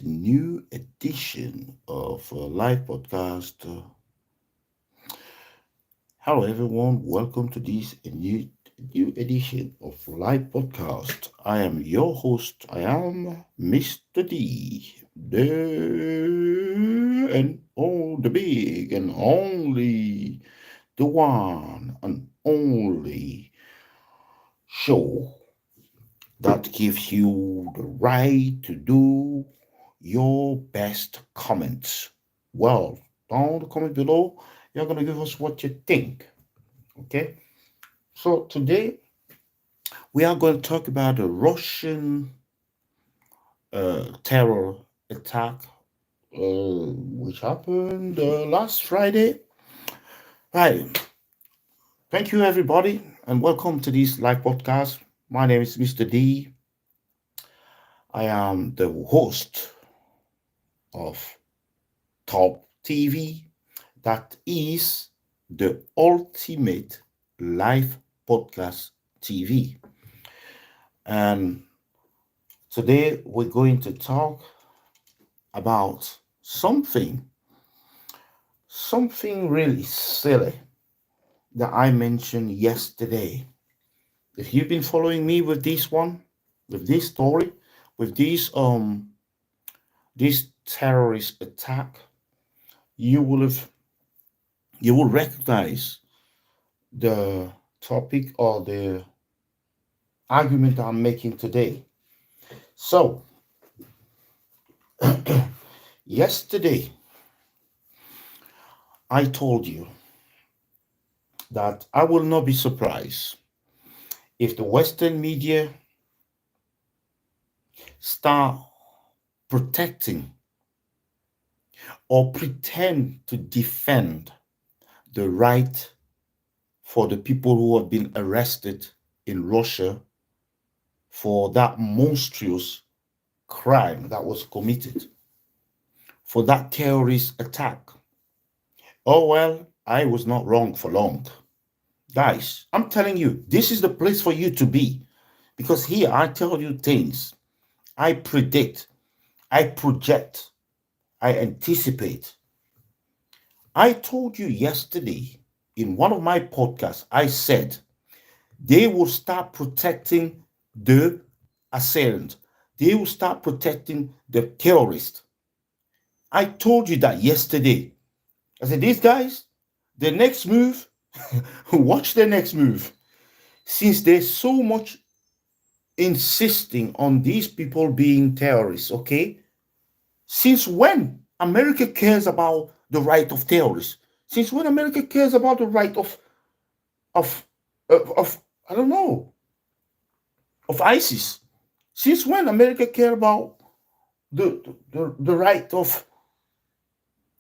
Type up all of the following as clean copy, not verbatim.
new edition of live podcast. Hello, everyone. Welcome to this new edition of live podcast. I am your host. I am Mr. D, the and all the big and only the one and only show that gives you the right to do your best comments. Well, down the comment below, you're going to give us what you think. Okay? So today we are going to talk about the Russian terror attack, which happened last Friday. Right. Thank you, everybody, and welcome to this live podcast. My name is Mr. D. I am the host of Top TV, that is the ultimate live podcast TV. And today we're going to talk about something really silly that I mentioned yesterday. If you've been following me with this one, with this story, with this terrorist attack, you will have you will recognize the topic or the argument I'm making today. So, yesterday I told you that I will not be surprised if the Western media start protecting or pretend to defend the right for the people who have been arrested in Russia for that monstrous crime that was committed, for that terrorist attack. Oh, well, I was not wrong for long. Guys, I'm telling you, this is the place for you to be, because here I tell you things. I predict, I project, I anticipate. I told you yesterday in one of my podcasts, I said they will start protecting the assailant. They will start protecting the terrorist. I told you that yesterday. I said, these guys, the next move, watch the next move. Since there's so much insisting on these people being terrorists, okay? Since when America cares about the right of terrorists? Since when America cares about the right of of I don't know, of ISIS? Since when America care about the right of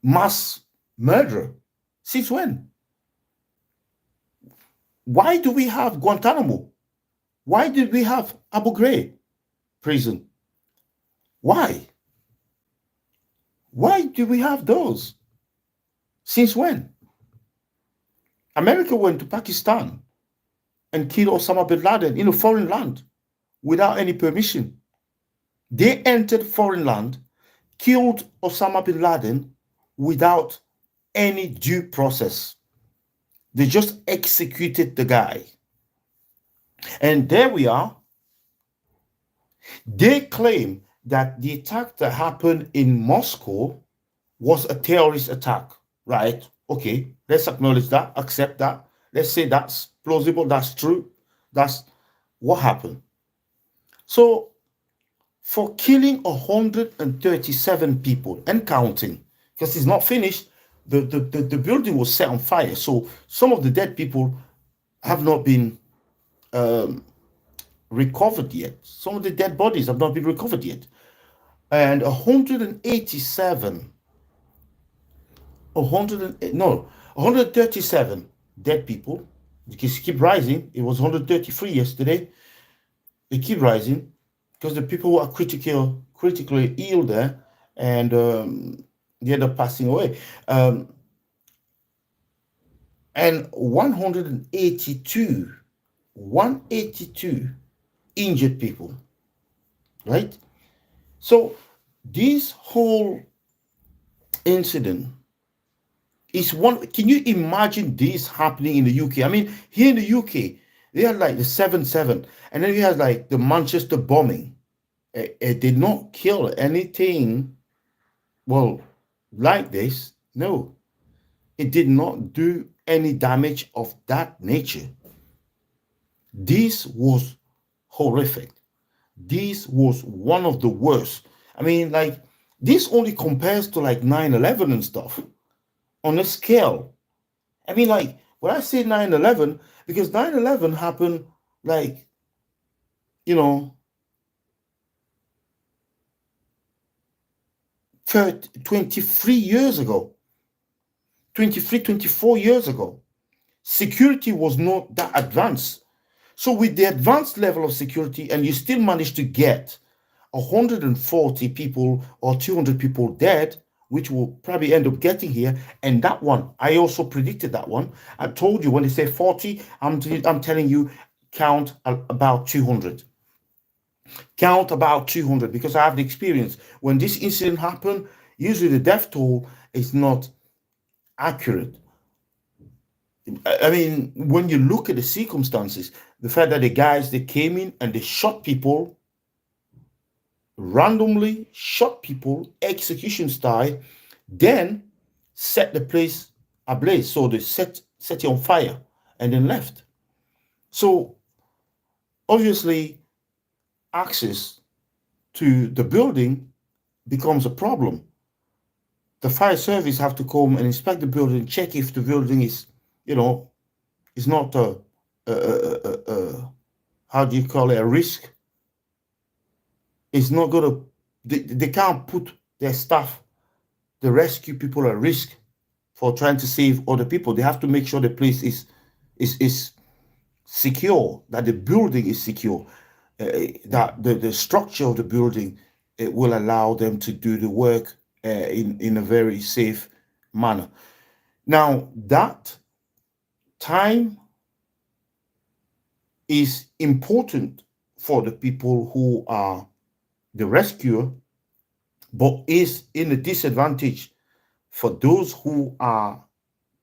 mass murder? Since when? Why do we have Guantanamo? Why did we have Abu Ghraib prison? Why? Why do we have those? Since when? America went to Pakistan and killed Osama bin Laden in a foreign land without any permission. They entered foreign land, killed Osama bin Laden without any due process. They just executed the guy. And there we are. They claim that the attack that happened in Moscow was a terrorist attack, right? Okay, let's acknowledge that, accept that. Let's say that's plausible, that's true, that's what happened. So, for killing 137 people and counting, because it's not finished, the building was set on fire. So, some of the dead people have not been recovered yet. Some of the dead bodies have not been recovered yet. And 187, 137 dead people. Because keep rising. It was 133 yesterday. They keep rising because the people who are critically ill there, and they end up passing away. And 182 injured people, right? So This whole incident is one. Can you imagine this happening in the UK? I mean, here in the UK, they had like the 7/7, and then you had like the Manchester bombing. It did not kill anything, well, like this. No, it did not do any damage of that nature. This was horrific. This was one of the worst. I mean, like, this only compares to like 9/11 and stuff on a scale. I mean, like, when I say 9/11, because 9/11 happened like, you know, 23 years ago, 23, 24 years ago. Security was not that advanced. So, with the advanced level of security, and you still manage to get 140 people or 200 people dead, which we'll probably end up getting here. And that one, I also predicted that one. I told you when they say 40, I'm telling you, count about 200. Count about 200 because I have the experience. When this incident happened, usually the death toll is not accurate. I mean, when you look at the circumstances, the fact that the guys they came in and they shot people randomly, shot people execution style, then set the place ablaze. So they set it on fire and then left. So obviously, access to the building becomes a problem. The fire service have to come and inspect the building, check if the building is, you know, is not a how do you call it, a risk. It's not gonna. They can't put their staff, the rescue people, at risk for trying to save other people. They have to make sure the place is secure, that the building is secure, that the structure of the building, it will allow them to do the work in a very safe manner. Now, that time is important for the people who are the rescuer, but is in a disadvantage for those who are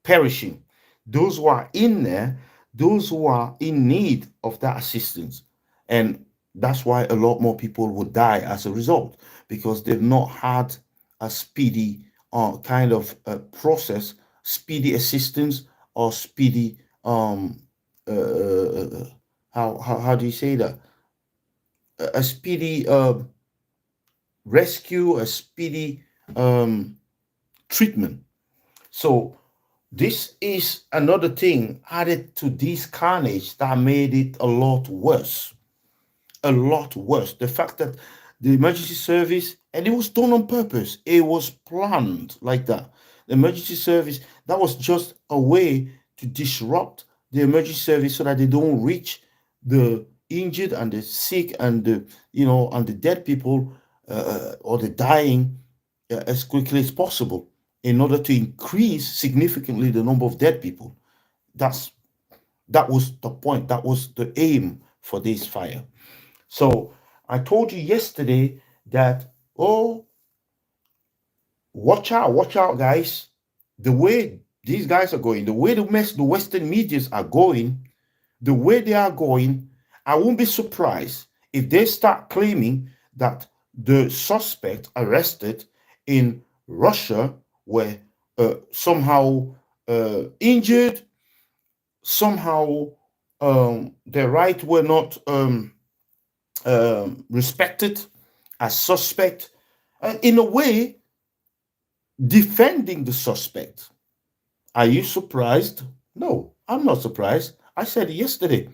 perishing, those who are in there, those who are in need of that assistance. And that's why a lot more people would die as a result, because they've not had a speedy kind of process, speedy assistance, or speedy how do you say that? A speedy rescue, a speedy um, treatment. So this is another thing added to this carnage that made it a lot worse. A lot worse. The fact that the emergency service, and it was done on purpose, it was planned like that. The emergency service, that was just a way to disrupt the emergency service so that they don't reach the injured and the sick and the, and the dead people, or the dying, as quickly as possible, in order to increase significantly the number of dead people. That's that was the point. That was the aim for this fire. So I told you yesterday that, oh, watch out, guys. The way these guys are going, the way the Western medias are going, the way they are going, I won't be surprised if they start claiming that the suspect arrested in Russia were somehow injured, somehow their rights were not respected as suspect, and in a way defending the suspect. Are you surprised? No, I'm not surprised. I said it yesterday.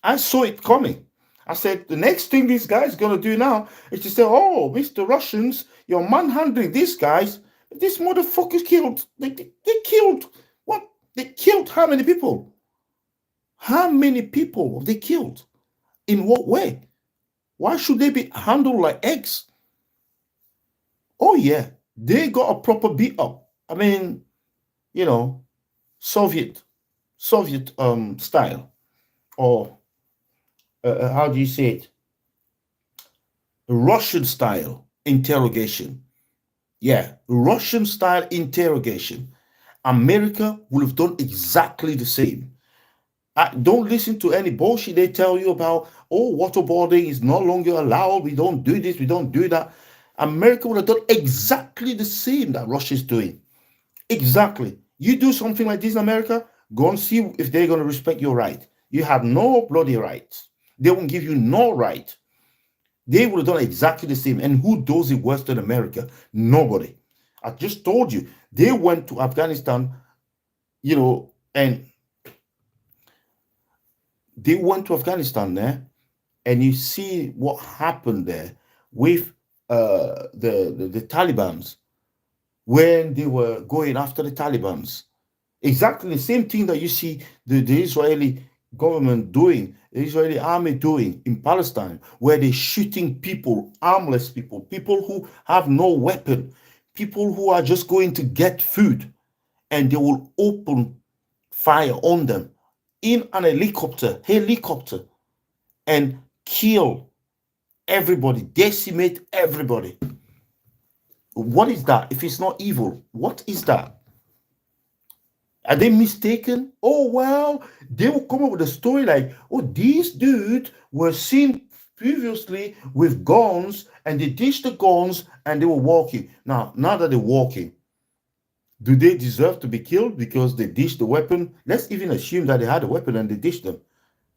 I saw it coming. I said the next thing these guys gonna do now is to say, "Oh, Mr. Russians, you're manhandling these guys. These motherfuckers killed. They killed what? They killed how many people? How many people have they killed? In what way? Why should they be handled like eggs?" Oh yeah, they got a proper beat up. I mean, you know, Soviet Soviet style, or how do you say it? Russian style. interrogation. Yeah, Russian style interrogation. America would have done exactly the same. Don't listen to any bullshit they tell you about, oh, waterboarding is no longer allowed. We don't do this, we don't do that. America would have done exactly the same that Russia is doing. Exactly. You do something like this in America, go and see if they're going to respect your right. You have no bloody rights. They won't give you no right. They would have done exactly the same. And who does it worse than America? Nobody. I just told you. They went to Afghanistan, and they went to Afghanistan there, and you see what happened there with the Taliban's when they were going after the Taliban's. Exactly the same thing that you see the Israeli government doing, the Israeli army doing in Palestine, where they're shooting people, armless people, people who have no weapon, people who are just going to get food, and they will open fire on them in an helicopter, and kill everybody, decimate everybody. What is that? If it's not evil, what is that? Are they mistaken? Oh, well, they will come up with a story like, oh, these dudes were seen previously with guns and they ditched the guns and they were walking. Now that they're walking, do they deserve to be killed because they ditched the weapon? Let's even assume that they had a weapon and they ditched them.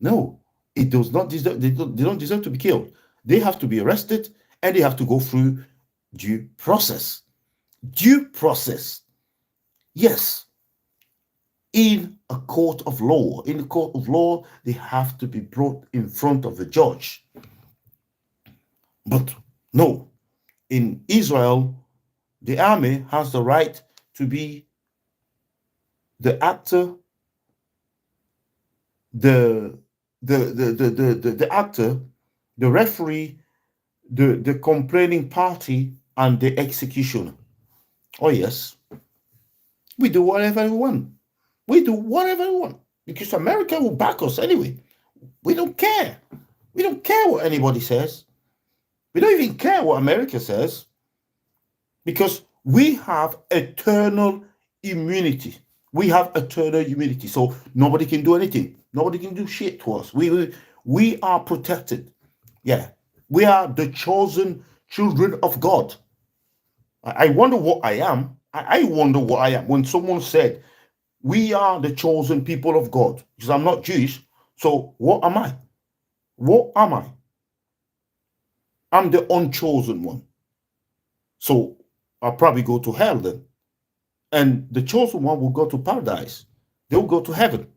No, it does not deserve, they don't deserve to be killed. They have to be arrested and they have to go through due process. Due process. Yes, in a court of law. In the court of law, they have to be brought in front of the judge. But no, in Israel, the army has the right to be the actor, the actor, the referee, the complaining party, and the executioner. Oh yes, we do whatever we want. We do whatever we want because America will back us anyway. We don't care. We don't care what anybody says. We don't even care what America says because we have eternal immunity. We have eternal immunity. So nobody can do anything. Nobody can do shit to us. We are protected. Yeah. We are the chosen children of God. I wonder what I am. I wonder what I am. When someone said, we are the chosen people of God, because I'm not Jewish. So what am I? What am I? I'm the unchosen one. So I'll probably go to hell then. And the chosen one will go to paradise. They'll go to heaven.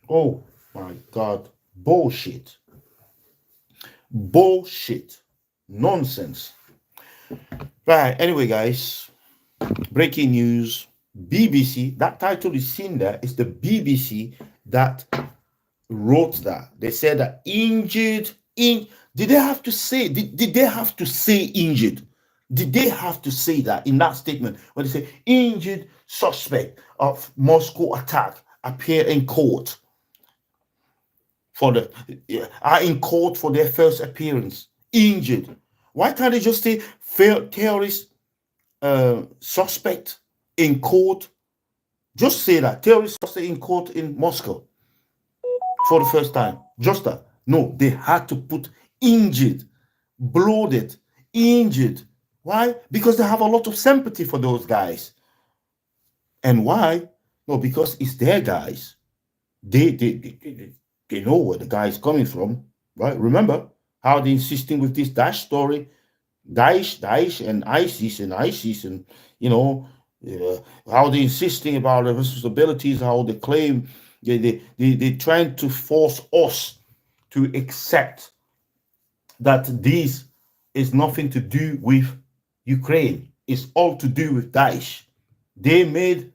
Oh my God. Bullshit. Bullshit. Nonsense. Right. Anyway, guys, breaking news. BBC, that title is seen there. It's the BBC that wrote that. They said that injured. Did they have to say? Did they have to say injured? Did they have to say that in that statement when they say injured suspect of Moscow attack appear in court are in court for their first appearance? Injured. Why can't they just say terrorist suspect in court? Just say that terrorist suspect in court in Moscow for the first time. Just that. No, they had to put injured, bloated, injured. Why? Because they have a lot of sympathy for those guys. And why? No, because it's their guys. They know where the guy is coming from, right? Remember how they insisting with this Daesh story, Daesh, and ISIS, and how they insisting about the responsibilities, how they claim they trying to force us to accept that this is nothing to do with Ukraine. It's all to do with Daesh. They made,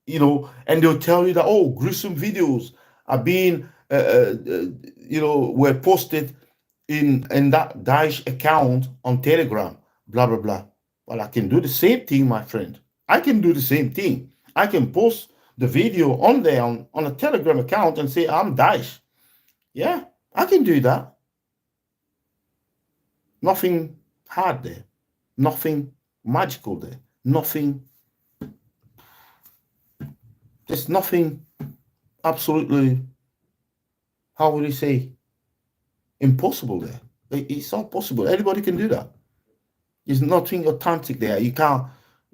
and they'll tell you that, oh, gruesome videos are being, were posted in that Daesh account on Telegram, blah, blah, blah. Well, I can do the same thing, my friend. I can do the same thing. I can post the video on there on a Telegram account and say, I'm Daesh. Yeah, I can do that. Nothing hard there. Nothing magical there. Nothing, there's nothing absolutely, how would you say, impossible there. It's not possible. Anybody can do that. There's nothing authentic there. You can't,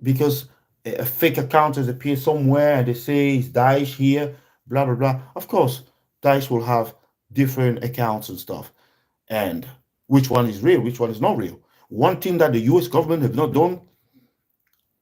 because a fake account has appeared somewhere and they say it's Daesh here, blah, blah, blah. Of course, Daesh will have different accounts and stuff. And which one is real, which one is not real. One thing that the US government have not done,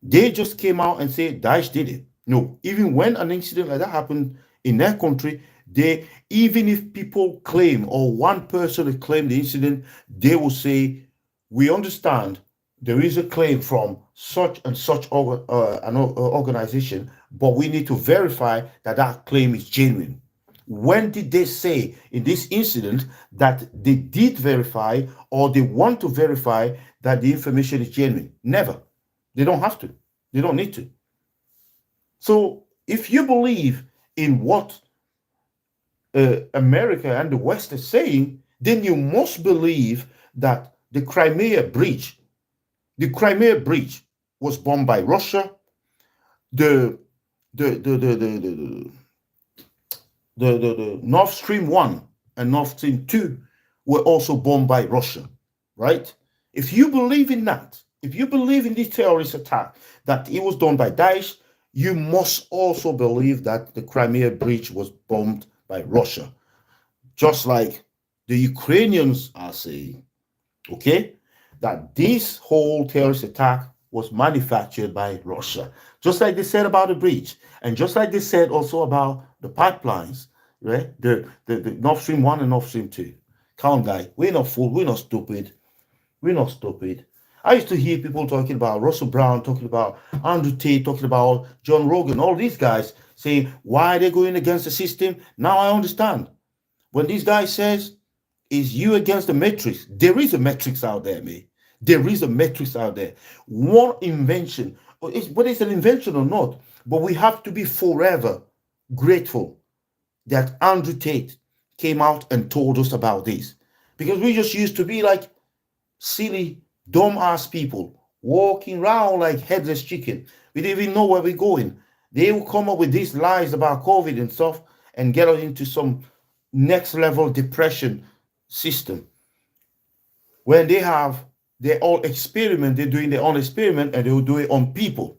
they just came out and said Daesh did it. No, even when an incident like that happened in their country, they, even if people claim or one person claim the incident, they will say, we understand there is a claim from such and such an organization, but we need to verify that that claim is genuine. When did they say in this incident that they did verify or they want to verify that the information is genuine? Never. They don't have to. They don't need to. So if you believe in what America and the West is saying, then you must believe that the Crimea Bridge was bombed by Russia. The the the the the, the, the Nord Stream 1 and Nord Stream 2 were also bombed by Russia, right? If you believe in that, if you believe in this terrorist attack, that it was done by Daesh, you must also believe that the Crimea Bridge was bombed by Russia, just like the Ukrainians are saying, okay, that this whole terrorist attack was manufactured by Russia, just like they said about the bridge, and just like they said also about the pipelines, right? The Nord Stream 1 and Nord Stream 2. Calm, guy. We're not fool. We're not stupid. We're not stupid. I used to hear people talking about Russell Brown, talking about Andrew Tate, talking about John Rogan, all these guys saying why they're going against the system. Now I understand. When this guy says, is you against the matrix? There is a matrix out there, mate. There is a matrix out there. One invention, whether it's an invention or not, but we have to be forever grateful that Andrew Tate came out and told us about this. Because we just used to be like silly, dumb ass people walking around like headless chicken. We didn't even know where we're going. They will come up with these lies about COVID and stuff and get us into some next level depression system. When they have their own experiment, they're doing their own experiment and they will do it on people,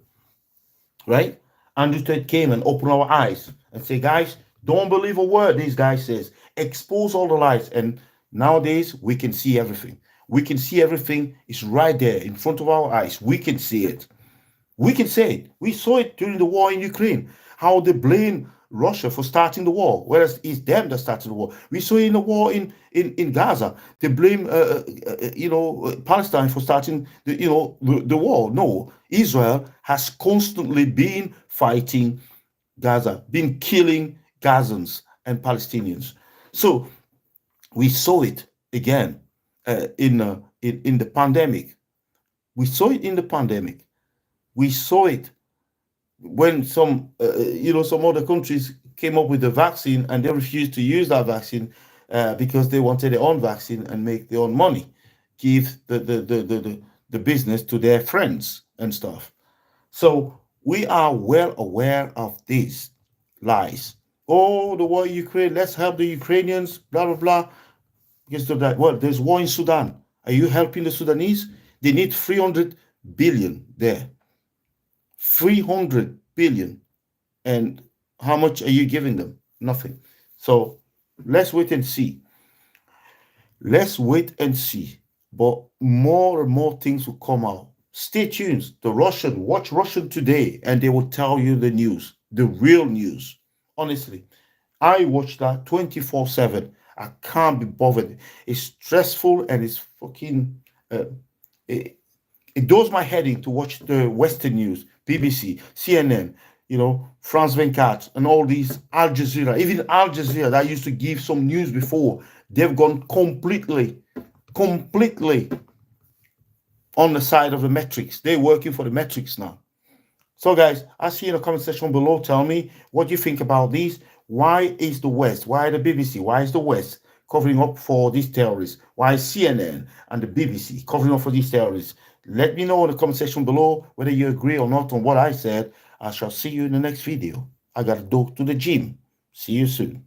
right? Andrew Tate came and opened our eyes and say, guys, don't believe a word these guys says. Expose all the lies. And nowadays we can see everything. We can see everything. It's right there in front of our eyes. We can see it. We can say it. We saw it during the war in Ukraine, how they blame Russia for starting the war, whereas it's them that started the war. We saw it in the war in Gaza. They blame, Palestine for starting the war. No, Israel has constantly been fighting Gaza, been killing Gazans and Palestinians. So we saw it again in the pandemic. We saw it in the pandemic. We saw it when some other countries came up with the vaccine and they refused to use that vaccine because they wanted their own vaccine and make their own money, give the business to their friends and stuff. So we are well aware of these lies. Oh, the war in Ukraine, let's help the Ukrainians, blah, blah, blah. Because of that, well, there's war in Sudan. Are you helping the Sudanese? They need 300 billion there. 300 billion. And how much are you giving them? Nothing. So let's wait and see. Let's wait and see. But more and more things will come out. Stay tuned. Watch Russian today, and they will tell you the news, the real news. Honestly, I watch that 24/7. I can't be bothered. It's stressful and it's fucking. It does my head in to watch the Western news, BBC, CNN, France 24, and all these Al Jazeera. Even Al Jazeera that used to give some news before, they've gone completely on the side of the metrics. They're working for the metrics now. So, guys, I see in the comment section below. Tell me what you think about these. Why is the West? Why the BBC? Why is the West covering up for these terrorists? Why is CNN and the BBC covering up for these terrorists? Let me know in the comment section below whether you agree or not on what I said. I shall see you in the next video. I gotta go to the gym. See you soon.